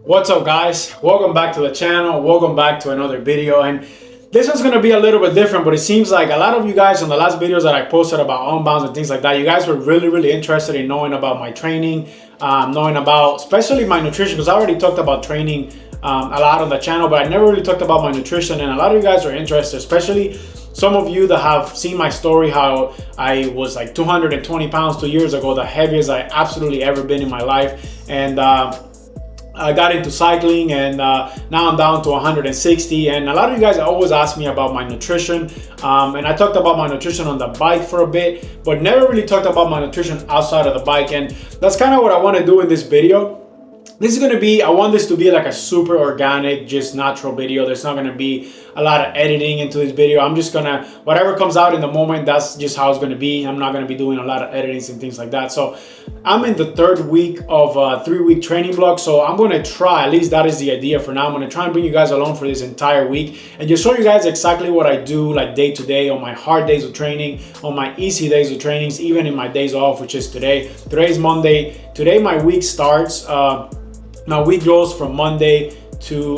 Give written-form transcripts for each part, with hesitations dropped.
What's up, guys? Welcome back to the channel. Welcome back to another video. And this one's gonna be a little bit different, but it seems like a lot of you guys on the last videos that I posted about unbounds and things like that, you guys were really interested in knowing about my training, knowing about especially my nutrition, because I already talked about training a lot on the channel, but I never really talked about my nutrition, and a lot of you guys are interested, especially some of you that have seen my story, how I was like 220 pounds 2 years ago, the heaviest I absolutely ever been in my life. And I got into cycling, and now I'm down to 160. And a lot of you guys always ask me about my nutrition, and I talked about my nutrition on the bike for a bit, but never really talked about my nutrition outside of the bike. And that's kind of what I want to do in this video. This is going to be, I want this to be like a super organic, just natural video. There's not going to be a lot of editing into this video. I'm just going to, whatever comes out in the moment, that's just how it's going to be. I'm not going to be doing a lot of editings and things like that. So I'm in the third week of a 3-week training block. So I'm going to try, at least that is the idea for now. I'm going to try and bring you guys along for this entire week and just show you guys exactly what I do, like day to day, on my hard days of training, on my easy days of trainings, even in my days off, which is today. Today is Monday. Today my week starts. My week goes from Monday to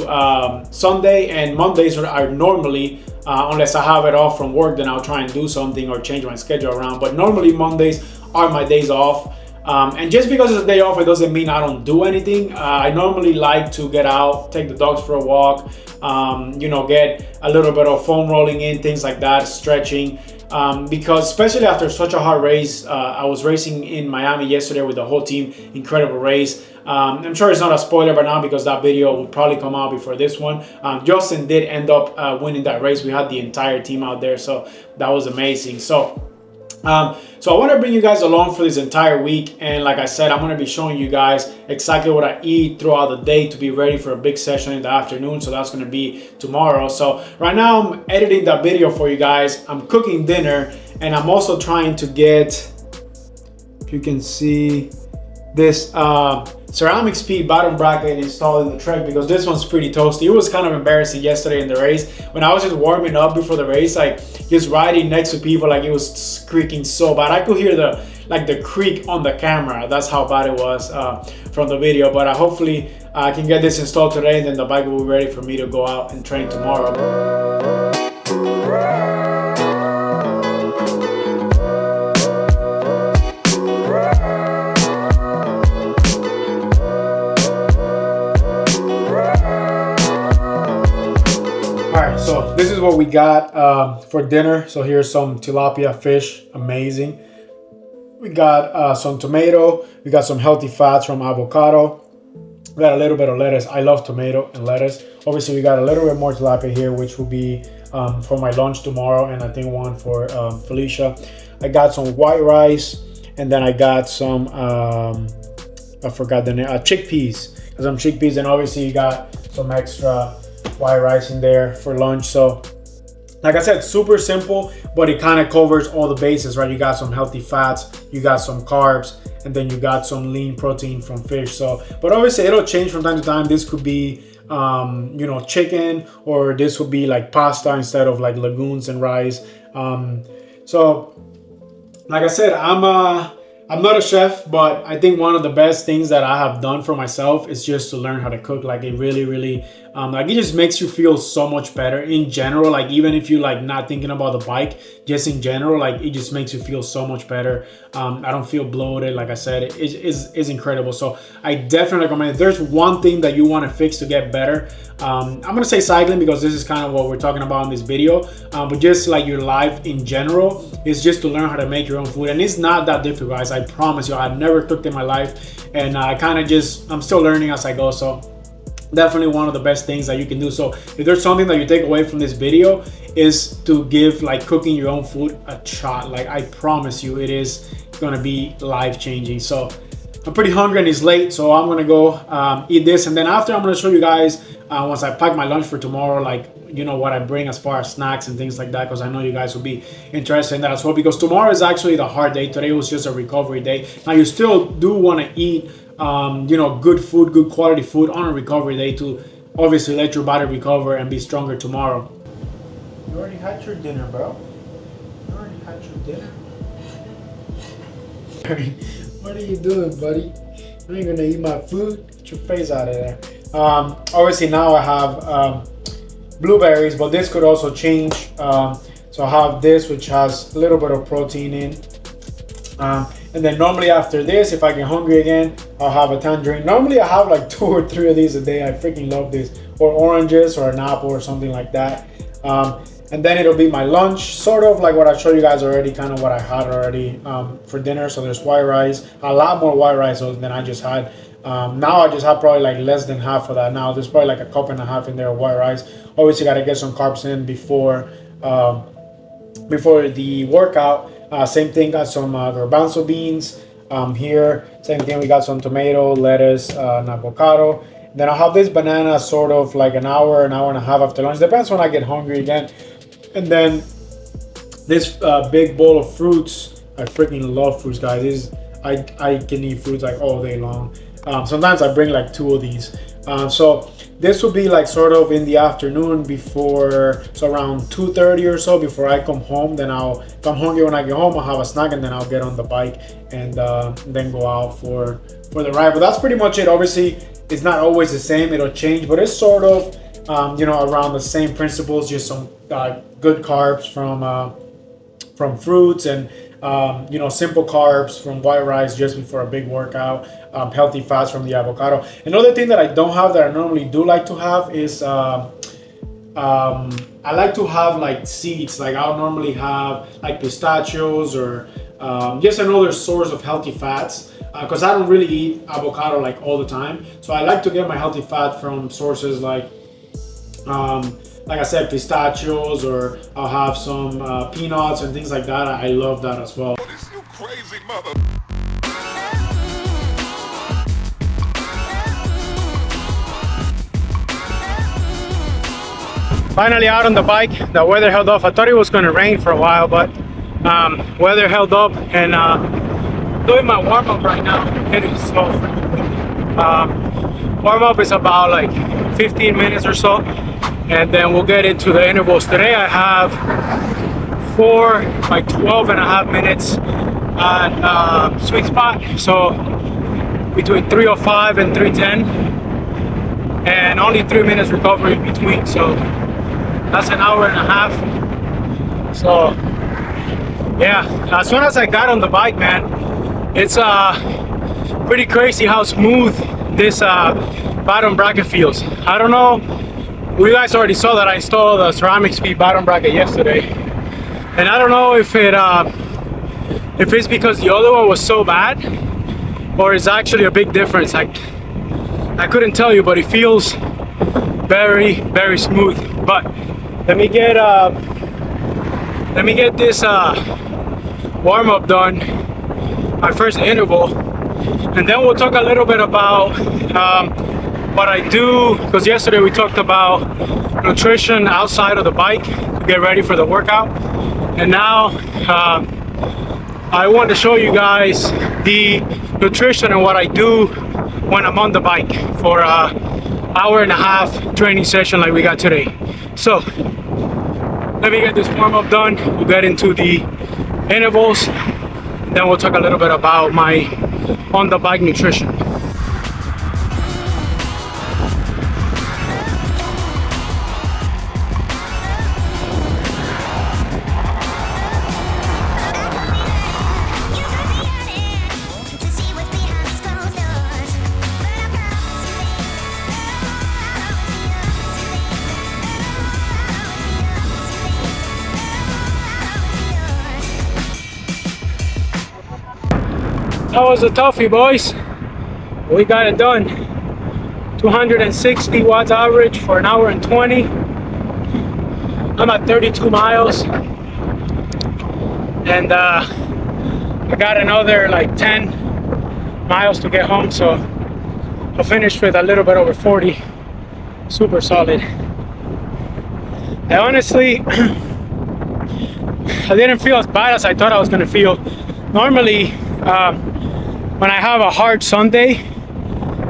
Sunday, and Mondays are normally, unless I have it off from work, then I'll try and do something or change my schedule around. But normally Mondays are my days off. And just because it's a day off, it doesn't mean I don't do anything. I normally like to get out, take the dogs for a walk, get a little bit of foam rolling in, things like that, stretching. Because especially after such a hard race, I was racing in Miami yesterday with the whole team. Incredible race. I'm sure it's not a spoiler by now because that video will probably come out before this one. Justin did end up winning that race. We had the entire team out there, so that was amazing. So I want to bring you guys along for this entire week, and like I said, I'm going to be showing you guys exactly what I eat throughout the day to be ready for a big session in the afternoon. So that's going to be tomorrow. So right now I'm editing that video for you guys. I'm cooking dinner, and I'm also trying to get, if you can see, this ceramic speed bottom bracket installed in the truck, because this one's pretty toasty. It was kind of embarrassing yesterday in the race when I was just warming up before the race, like just riding next to people, like it was creaking so bad. I could hear the creak on the camera. That's how bad it was from the video. But hopefully I can get this installed today, and then the bike will be ready for me to go out and train tomorrow. So this is what we got for dinner. So here's some tilapia fish, amazing. We got some tomato. We got some healthy fats from avocado. We got a little bit of lettuce. I love tomato and lettuce. Obviously, we got a little bit more tilapia here, which will be for my lunch tomorrow, and I think one for Felicia. I got some white rice, and then I got some, I forgot the name, chickpeas. Some chickpeas, and obviously you got some extra white rice in there for lunch. So like I said, super simple, but it kind of covers all the bases, right? You got some healthy fats, you got some carbs, and then you got some lean protein from fish. So, but obviously it'll change from time to time. This could be chicken, or this would be like pasta instead of like legumes and rice. So like I said, I'm not a chef, but I think one of the best things that I have done for myself is just to learn how to cook. Like it really, like it just makes you feel so much better in general. Like even if you like not thinking about the bike, just in general, like it just makes you feel so much better. I don't feel bloated. Like I said, it is incredible. So I definitely recommend it. If there's one thing that you want to fix to get better, I'm gonna say cycling, because this is kind of what we're talking about in this video, but just like your life in general, is just to learn how to make your own food. And it's not that difficult, guys. I promise you, I've never cooked in my life, and I'm still learning as I go. So definitely one of the best things that you can do. So if there's something that you take away from this video, is to give like cooking your own food a shot. Like I promise you, it is gonna be life-changing. So I'm pretty hungry and it's late, so I'm gonna go eat this, and then after I'm gonna show you guys once I pack my lunch for tomorrow, like what I bring as far as snacks and things like that, because I know you guys will be interested in that as well, because tomorrow is actually the hard day. Today was just a recovery day. Now you still do want to eat good food, good quality food on a recovery day to obviously let your body recover and be stronger tomorrow. You already had your dinner, bro. You already had your dinner. What are you doing, buddy? You ain't gonna eat my food? Get your face out of there. Obviously now I have blueberries, but this could also change. So I have this, which has a little bit of protein in. And then normally after this, if I get hungry again, I'll have a tangerine. Normally I have like 2 or 3 of these a day. I freaking love this. Or oranges or an apple or something like that. And then it'll be my lunch, sort of like what I showed you guys already, kind of what I had already for dinner. So there's white rice, a lot more white rice than I just had. Now I just have probably like less than half of that. Now there's probably like a cup and a half in there of white rice. Obviously got to get some carbs in before the workout. Same thing, got some garbanzo beans here. Same thing, we got some tomato, lettuce, and avocado. Then I'll have this banana sort of like an hour and a half after lunch. Depends when I get hungry again. And then this big bowl of fruits. I freaking love fruits, guys. I can eat fruits like all day long. Sometimes I bring like 2 of these. So this will be like sort of in the afternoon before, so around 2:30 or so before I come home. Then if I'm hungry when I get home, I'll have a snack and then I'll get on the bike and then go out for the ride. But that's pretty much it. Obviously, it's not always the same. It'll change, but it's sort of, around the same principles, just some good carbs from fruits and simple carbs from white rice just before a big workout, healthy fats from the avocado. Another thing that I don't have that I normally do like to have is I like to have like seeds. Like I'll normally have like pistachios or just another source of healthy fats, because I don't really eat avocado like all the time. So I like to get my healthy fat from sources like I said, pistachios, or I'll have some peanuts and things like that. I love that as well. You crazy mother. Finally out on the bike. The weather held off. I thought it was going to rain for a while, but weather held up, and doing my warm-up right now. It is so freaking windy. Warm-up is about like 15 minutes or so, and then we'll get into the intervals. Today I have 4 like 12 and a half minutes at sweet spot, so between 3:05 and 3:10, and only 3 minutes recovery in between, so that's an hour and a half. So yeah, as soon as I got on the bike, man, it's pretty crazy how smooth this bottom bracket feels. I don't know, you guys already saw that I installed the ceramic speed bottom bracket yesterday, and I don't know if it's because the other one was so bad or it's actually a big difference. I couldn't tell you, but it feels very, very smooth. But let me get this warm-up done, my first interval, and then we'll talk a little bit about what I do, because yesterday we talked about nutrition outside of the bike to get ready for the workout, and now I want to show you guys the nutrition and what I do when I'm on the bike for an hour and a half training session like we got today. So let me get this warm-up done. We'll get into the intervals, then we'll talk a little bit about my on the bike nutrition. That was a toughie, boys. We got it done. 260 watts average for an hour and 20. I'm at 32 miles. And I got another like 10 miles to get home, so I'll finish with a little bit over 40. Super solid. I honestly, I didn't feel as bad as I thought I was gonna feel. Normally, when I have a hard Sunday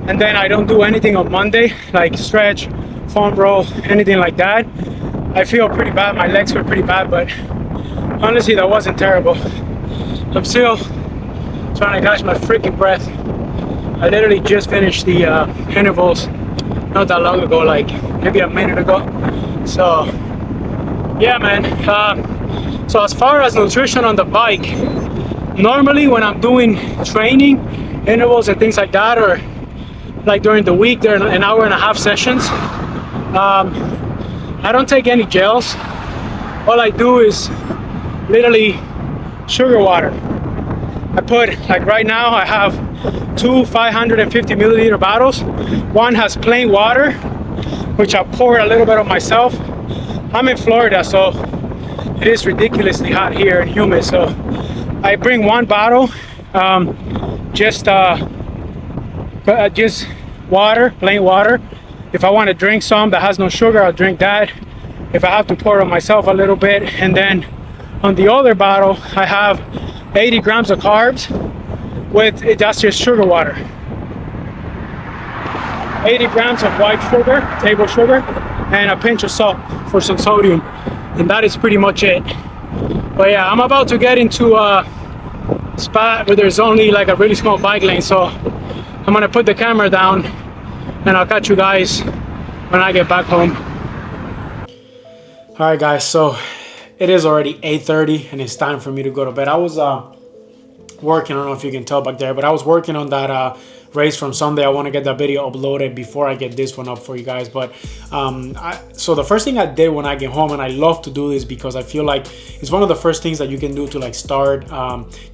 and then I don't do anything on Monday, like stretch, foam roll, anything like that, I feel pretty bad. My legs feel pretty bad, but honestly, that wasn't terrible. I'm still trying to catch my freaking breath. I literally just finished the intervals not that long ago, like maybe a minute ago. So yeah, man. So as far as nutrition on the bike, normally when I'm doing training intervals and things like that, or like during the week, they're an hour and a half sessions, I don't take any gels. All I do is literally sugar water. I put, like right now, I have two 550 milliliter bottles. One has plain water, which I pour a little bit of myself. I'm in Florida, so it is ridiculously hot here and humid. So I bring one bottle, just water, plain water. If I want to drink some that has no sugar, I'll drink that. If I have to pour it myself a little bit. And then on the other bottle, I have 80 grams of carbs with, that's just sugar water. 80 grams of white sugar, table sugar, and a pinch of salt for some sodium. And that is pretty much it. But yeah, I'm about to get into a spot where there's only like a really small bike lane. So I'm gonna put the camera down and I'll catch you guys when I get back home. All right, guys, so it is already 8:30 and it's time for me to go to bed. I was working, I don't know if you can tell back there, but I was working on that race from Sunday. I want to get that video uploaded before I get this one up for you guys. But so the first thing I did when I get home, and I love to do this because I feel like it's one of the first things that you can do to like start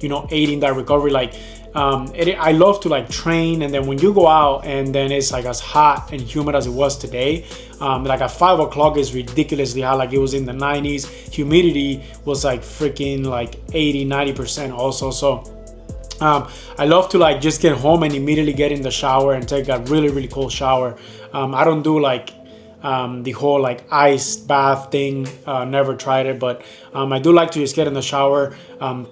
you know, aiding that recovery. Like I love to like train, and then when you go out and then it's like as hot and humid as it was today, like at 5 o'clock is ridiculously hot, like it was in the 90s. Humidity was like freaking like 80-90% also. So I love to like just get home and immediately get in the shower and take a really cold shower. I don't do like the whole like ice bath thing, never tried it, but I do like to just get in the shower,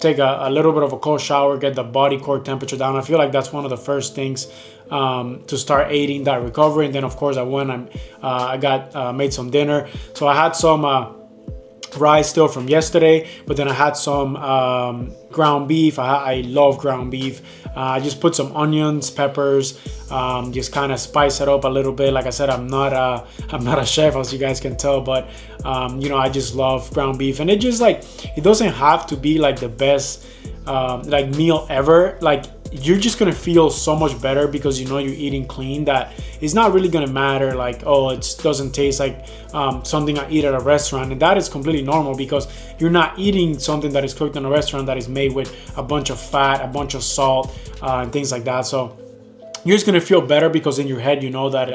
take a little bit of a cold shower, get the body core temperature down. I feel like that's one of the first things to start aiding that recovery. And then of course I made some dinner. So I had some rice still from yesterday, but then I had some ground beef. I love ground beef. I just put some onions, peppers, just kind of spice it up a little bit. Like I said, I'm not a chef, as you guys can tell, but you know, I just love ground beef. And it just like, it doesn't have to be like the best like meal ever. Like you're just gonna feel so much better because you know you're eating clean, that it's not really gonna matter like, oh, it doesn't taste like something I eat at a restaurant. And that is completely normal because you're not eating something that is cooked in a restaurant that is made with a bunch of fat, a bunch of salt, and things like that. So you're just gonna feel better because in your head you know that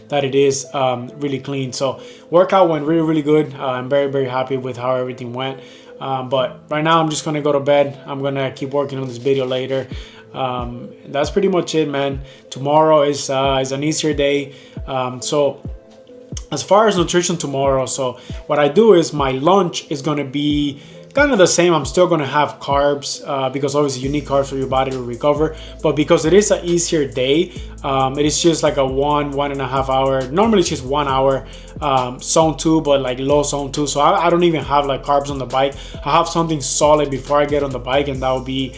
that it is really clean. So workout went really good. I'm very happy with how everything went. But right now I'm just gonna go to bed. I'm gonna keep working on this video later. That's pretty much it, man. Tomorrow is an easier day. So as far as nutrition tomorrow, so what I do is my lunch is going to be kind of the same. I'm still going to have carbs because obviously you need carbs for your body to recover. But because it is an easier day, it is just like a 1.5 hour. Normally it's just 1 hour zone 2, but like low zone 2. So I don't even have like carbs on the bike. I have something solid before I get on the bike, and that will be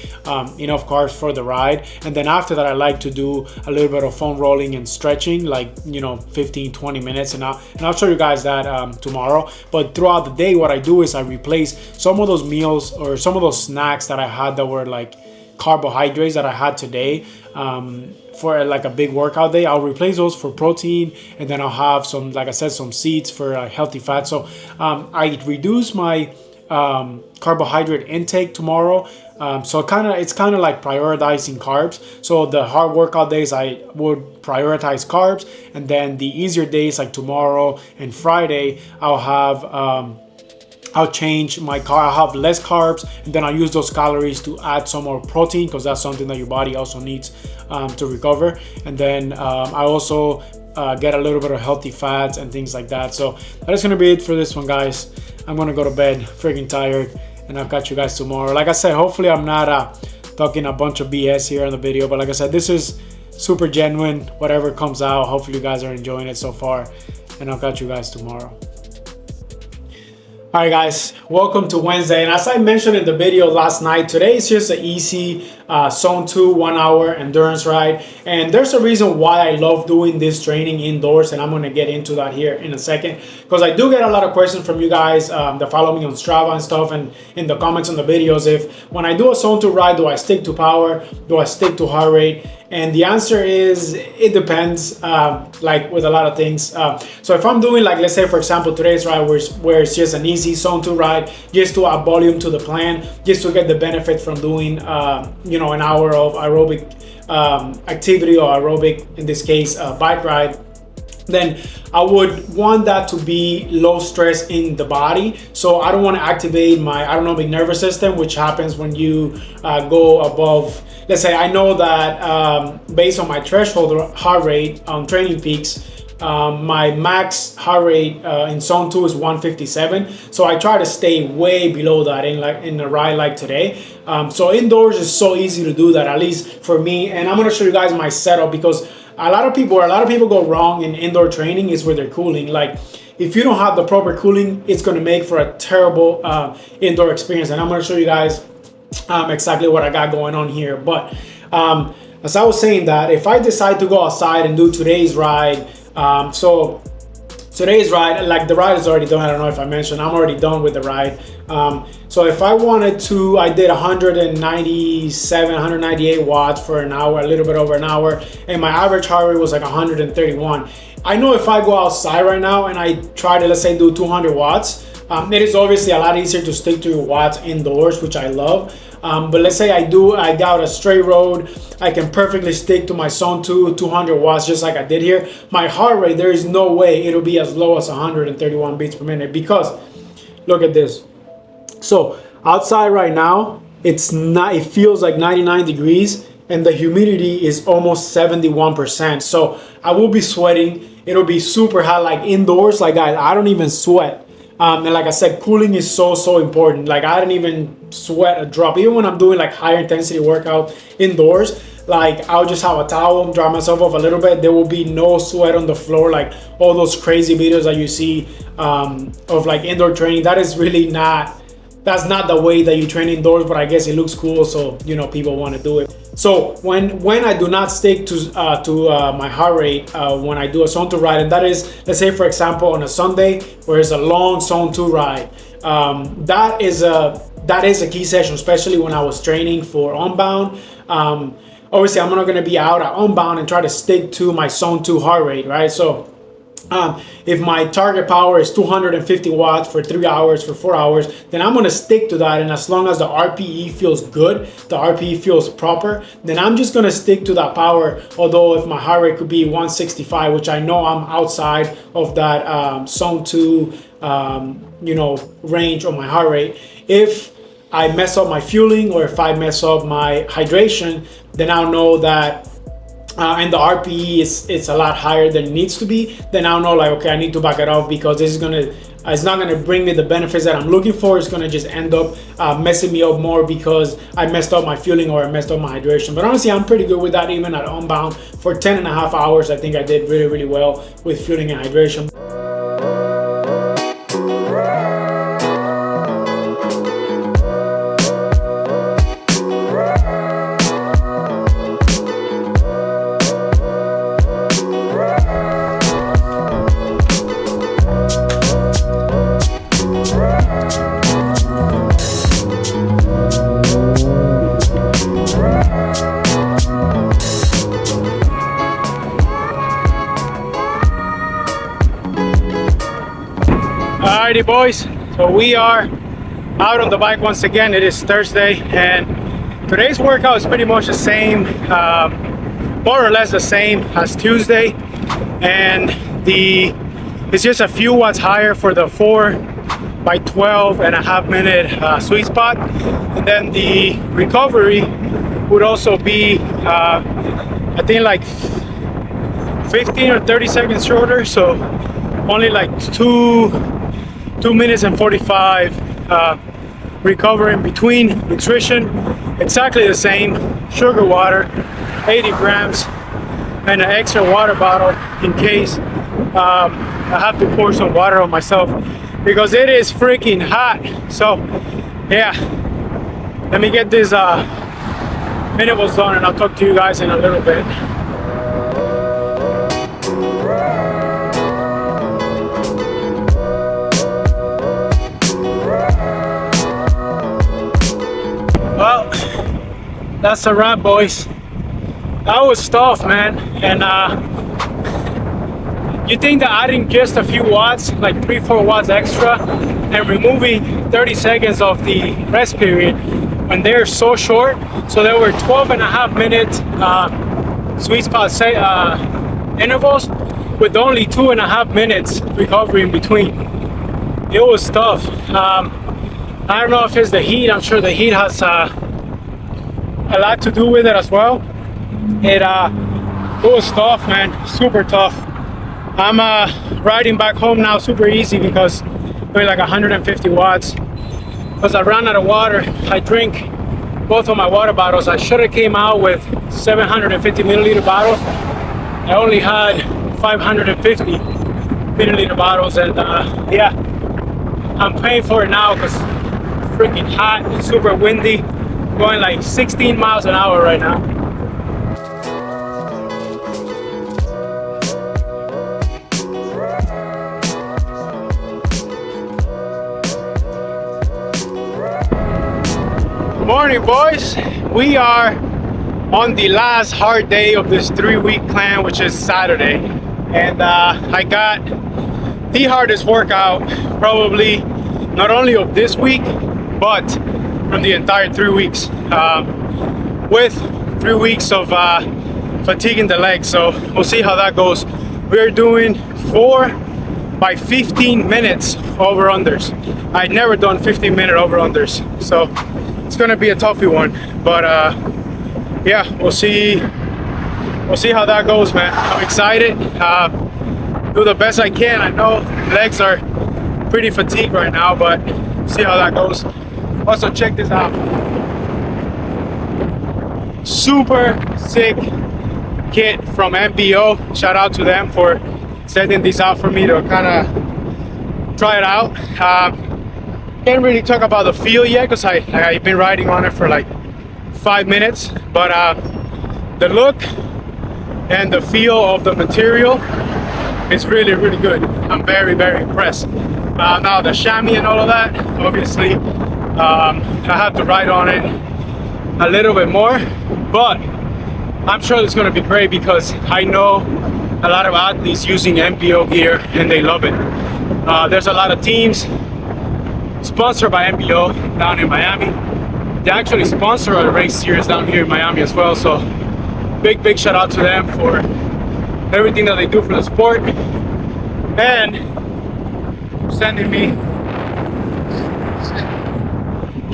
enough carbs for the ride. And then after that, I like to do a little bit of foam rolling and stretching, like, you know, 15-20 minutes. And I'll show you guys that tomorrow. But throughout the day, what I do is I replace some of those meals or some of those snacks that I had that were like carbohydrates that I had today for like a big workout day. I'll replace those for protein, and then I'll have some, like I said, some seeds for healthy fat. So I reduce my carbohydrate intake tomorrow. So it's kind of like prioritizing carbs. So the hard workout days I would prioritize carbs, and then the easier days like tomorrow and Friday I'll change my I'll have less carbs, and then I'll use those calories to add some more protein, because that's something that your body also needs to recover. And then I also get a little bit of healthy fats and things like that. So that is going to be it for this one, guys. I'm going to go to bed, freaking tired, and I'll catch you guys tomorrow. Like I said, hopefully I'm not talking a bunch of BS here in the video, but like I said, this is super genuine. Whatever comes out, hopefully you guys are enjoying it so far, and I'll catch you guys tomorrow. All right, guys, welcome to Wednesday. And as I mentioned in the video last night, today is just an easy Zone 2 1 hour endurance ride. And there's a reason why I love doing this training indoors, and I'm going to get into that here in a second, because I do get a lot of questions from you guys that follow me on Strava and stuff, and in the comments on the videos, if when I do a Zone 2 ride, do I stick to power? Do I stick to heart rate? And the answer is it depends, like with a lot of things. So if I'm doing, like, let's say for example today's ride where it's just an easy Zone 2 ride, just to add volume to the plan, just to get the benefit from doing an hour of aerobic activity, or aerobic, in this case, bike ride, then I would want that to be low stress in the body. So I don't want to activate my autonomic nervous system, which happens when you go above. Let's say I know that based on my threshold heart rate on Training Peaks, my max heart rate in Zone 2 is 157. So I try to stay way below that in a ride like today. So indoors is so easy to do that, at least for me. And I'm going to show you guys my setup, because a lot of people go wrong in indoor training is with their cooling. Like, if you don't have the proper cooling, it's going to make for a terrible indoor experience. And I'm going to show you guys exactly what I got going on here. But as I was saying, that if I decide to go outside and do today's ride, so today's ride, like, the ride is already done. I don't know if I mentioned, I'm already done with the ride. So if I wanted to, I did 197, 198 watts for an hour, a little bit over an hour, and my average heart rate was like 131. I know if I go outside right now and I try to, let's say, do 200 watts, it is obviously a lot easier to stick to your watts indoors, which I love. But let's say I got a straight road, I can perfectly stick to my Zone 2 200 watts, just like I did here. My heart rate, there is no way it'll be as low as 131 beats per minute, because look at this. So outside right now, it feels like 99 degrees, and the humidity is almost 71%. So I will be sweating. It'll be super hot. Like indoors, like, guys, I don't even sweat. And like I said, cooling is so important. Like, I don't even sweat a drop. Even when I'm doing like higher intensity workout indoors, like, I'll just have a towel, dry myself off a little bit. There will be no sweat on the floor, like all those crazy videos that you see of like indoor training. That's not the way that you train indoors, but I guess it looks cool, so people want to do it. So when I do not stick to my heart rate when I do a Zone 2 ride, and that is, let's say for example on a Sunday where it's a long Zone 2 ride, that is a key session, especially when I was training for Unbound. Obviously I'm not going to be out at Unbound and try to stick to my Zone 2 heart rate, right? So if my target power is 250 watts for 3 hours, for 4 hours, then I'm going to stick to that. And as long as the RPE feels good, the RPE feels proper, then I'm just going to stick to that power. Although if my heart rate could be 165, which I know I'm outside of that Zone 2 range on my heart rate, if I mess up my fueling, or if I mess up my hydration, then I'll know that and the RPE it's a lot higher than it needs to be, then I'll know, like, okay, I need to back it off, because this is it's not gonna bring me the benefits that I'm looking for. It's gonna just end up messing me up more because I messed up my fueling or I messed up my hydration. But honestly, I'm pretty good with that. Even at Unbound for 10 and a half hours, I think I did really well with fueling and hydration. Alrighty, boys, so we are out on the bike once again. It is Thursday, and today's workout is pretty much the same, more or less the same as Tuesday, and it's just a few watts higher for the 4 by 12 and a half minute sweet spot. And then the recovery would also be I think like 15 or 30 seconds shorter, so only like 2 minutes and 45 recovering between nutrition. Exactly the same: sugar water, 80 grams, and an extra water bottle in case I have to pour some water on myself. because it is freaking hot. So yeah, let me get this intervals done and I'll talk to you guys in a little bit. Well, that's a wrap, boys. That was tough, man. And you think that adding just a few watts, like 3-4 watts extra, and removing 30 seconds of the rest period when they're so short. So there were 12.5-minute sweet spot intervals with only 2.5 minutes recovery in between. It was tough. I don't know if it's the heat. I'm sure the heat has a lot to do with it as well. It was tough, man. Super tough. I'm riding back home now super easy because we're like 150 watts. Because I ran out of water. I drink both of my water bottles. I should have came out with 750 milliliter bottles. I only had 550 milliliter bottles, and yeah, I'm paying for it now because it's freaking hot, it's super windy, going like 16 miles an hour right now. Morning, boys. We are on the last hard day of this 3-week plan, which is Saturday, and I got the hardest workout probably not only of this week but from the entire 3 weeks, with 3 weeks of fatiguing the legs. So we'll see how that goes. We're doing 4 by 15 minutes over unders. I'd never done 15-minute over unders, so it's gonna be a toughy one, but yeah, we'll see how that goes, man. I'm excited. Do the best I can. I know legs are pretty fatigued right now, but see how that goes. Also, check this out. Super sick kit from MBO. Shout out to them for sending this out for me to kind of try it out. Can't really talk about the feel yet because I've been riding on it for like 5 minutes, but the look and the feel of the material is really, really good. I'm very, very impressed. Now the chamois and all of that, obviously I have to ride on it a little bit more, but I'm sure it's going to be great because I know a lot of athletes using MBO gear and they love it. There's a lot of teams sponsored by MBO down in Miami. They actually sponsor a race series down here in Miami as well, so big shout out to them for everything that they do for the sport and sending me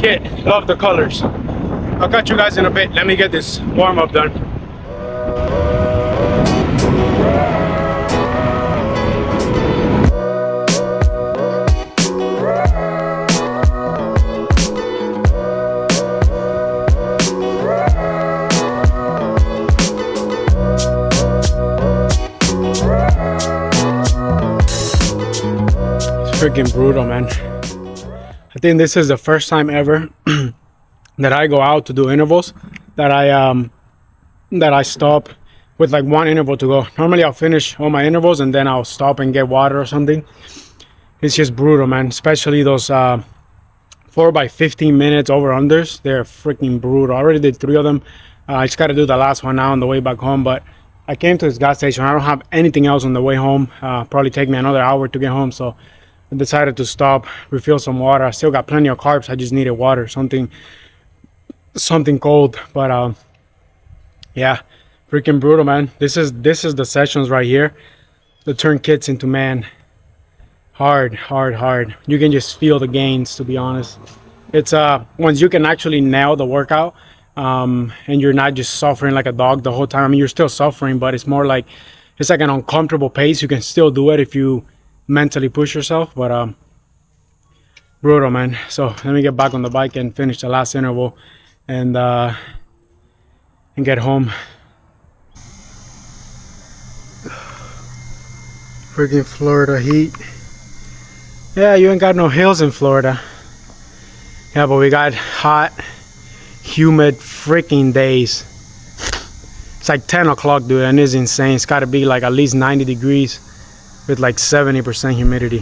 kit. Love the colors. I'll catch you guys in a bit. Let me get this warm-up done. Freaking brutal, man. I think this is the first time ever that I go out to do intervals that I stop with like one interval to go. Normally I'll finish all my intervals and then I'll stop and get water or something. It's just brutal, man. Especially those 4 by 15 minutes over unders. They're freaking brutal. I already did 3 of them. I just got to do the last one now on the way back home, but I came to this gas station. I don't have anything else on the way home. Probably take me another hour to get home, so I decided to stop, refill some water. I still got plenty of carbs. I just needed water, something cold. But yeah, freaking brutal, man. This is the sessions right here that turn kids into man. Hard. You can just feel the gains, to be honest. It's once you can actually nail the workout, and you're not just suffering like a dog the whole time. I mean, you're still suffering, but it's more like it's like an uncomfortable pace. You can still do it if you mentally push yourself, but brutal, man. So let me get back on the bike and finish the last interval and get home. Freaking Florida heat. Yeah, you ain't got no hills in Florida. Yeah, but we got hot, humid freaking days. It's like 10 o'clock, dude, and it's insane. It's gotta be like at least 90 degrees with like 70% humidity.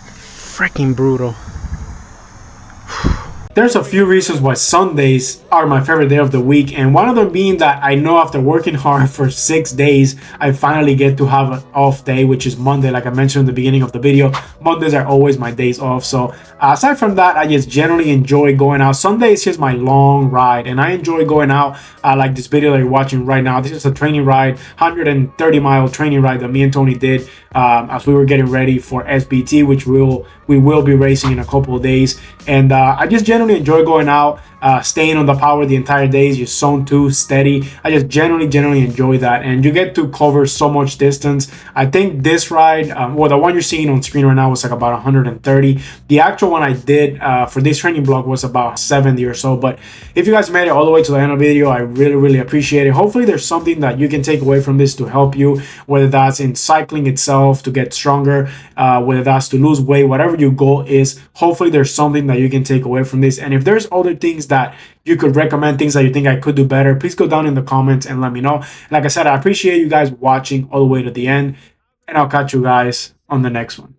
Freaking brutal. There's a few reasons why Sundays are my favorite day of the week, and one of them being that I know after working hard for 6 days, I finally get to have an off day, which is Monday. Like I mentioned in the beginning of the video, Mondays are always my days off. So aside from that, I just generally enjoy going out. Sunday is just my long ride, and I enjoy going out like this video that you're watching right now. This is a training ride, 130-mile training ride that me and Tony did as we were getting ready for SBT, which we will be racing in a couple of days. And I just generally enjoy going out, staying on the power the entire day. Just zone 2 steady. I just generally enjoy that, and you get to cover so much distance. I think this ride, well, the one you're seeing on screen right now was like about 130. The actual one I did for this training block was about 70 or so. But if you guys made it all the way to the end of the video, I really appreciate it. Hopefully there's something that you can take away from this to help you, whether that's in cycling itself to get stronger, whether that's to lose weight, whatever your goal is. Hopefully there's something that you can take away from this. And if there's other things that you could recommend, things that you think I could do better, please go down in the comments and let me know. Like I said, I appreciate you guys watching all the way to the end, and I'll catch you guys on the next one.